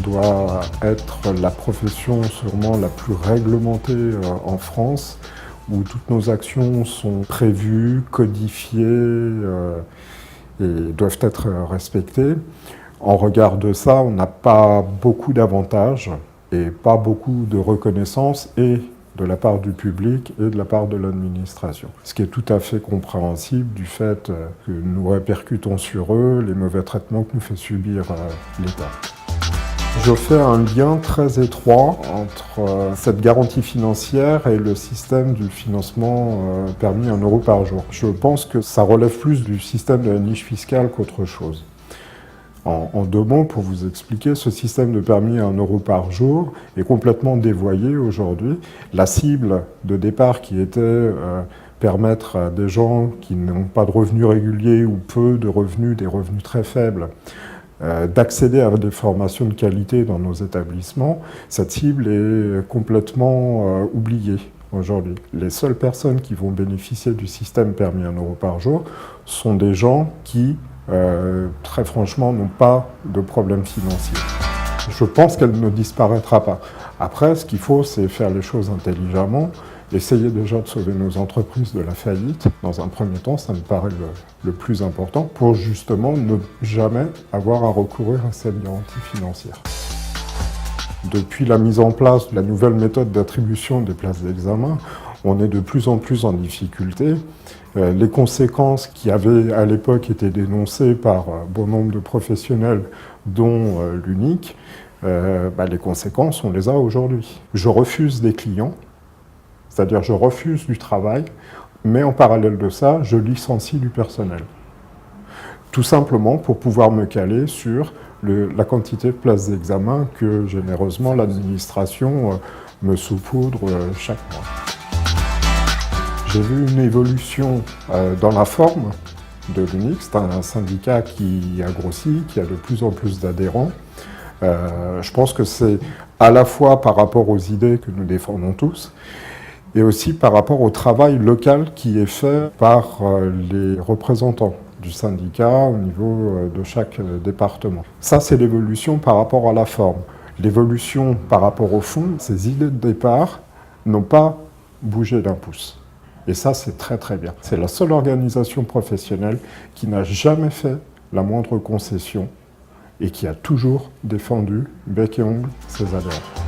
doit être la profession sûrement la plus réglementée en France, où toutes nos actions sont prévues, codifiées et doivent être respectées. En regard de ça, on n'a pas beaucoup d'avantages et pas beaucoup de reconnaissance et de la part du public et de la part de l'administration. Ce qui est tout à fait compréhensible du fait que nous répercutons sur eux les mauvais traitements que nous fait subir l'État. Je fais un lien très étroit entre cette garantie financière et le système du financement permis 1 € par jour. Je pense que ça relève plus du système de la niche fiscale qu'autre chose. En 2 mots, pour vous expliquer, ce système de permis 1 € par jour est complètement dévoyé aujourd'hui. La cible de départ qui était permettre à des gens qui n'ont pas de revenus réguliers ou peu de revenus, des revenus très faibles, d'accéder à des formations de qualité dans nos établissements, cette cible est complètement oubliée aujourd'hui. Les seules personnes qui vont bénéficier du système permis 1 € par jour sont des gens qui très franchement, n'ont pas de problème financier. Je pense qu'elle ne disparaîtra pas. Après, ce qu'il faut, c'est faire les choses intelligemment, essayer déjà de sauver nos entreprises de la faillite. Dans un premier temps, ça me paraît le plus important, pour justement ne jamais avoir à recourir à cette garantie financière. Depuis la mise en place de la nouvelle méthode d'attribution des places d'examen, on est de plus en plus en difficulté. Les conséquences qui avaient à l'époque été dénoncées par bon nombre de professionnels, dont l'UNIC, les conséquences, on les a aujourd'hui. Je refuse des clients, c'est-à-dire je refuse du travail, mais en parallèle de ça, je licencie du personnel. Tout simplement pour pouvoir me caler sur la quantité de places d'examen que généreusement l'administration me saupoudre chaque mois. J'ai vu une évolution dans la forme de l'UNIC. C'est un syndicat qui a grossi, qui a de plus en plus d'adhérents. Je pense que c'est à la fois par rapport aux idées que nous défendons tous, et aussi par rapport au travail local qui est fait par les représentants du syndicat au niveau de chaque département. Ça, c'est l'évolution par rapport à la forme. L'évolution par rapport au fond, ces idées de départ n'ont pas bougé d'un pouce. Et ça, c'est très très bien. C'est la seule organisation professionnelle qui n'a jamais fait la moindre concession et qui a toujours défendu bec et ongle ses adhérents.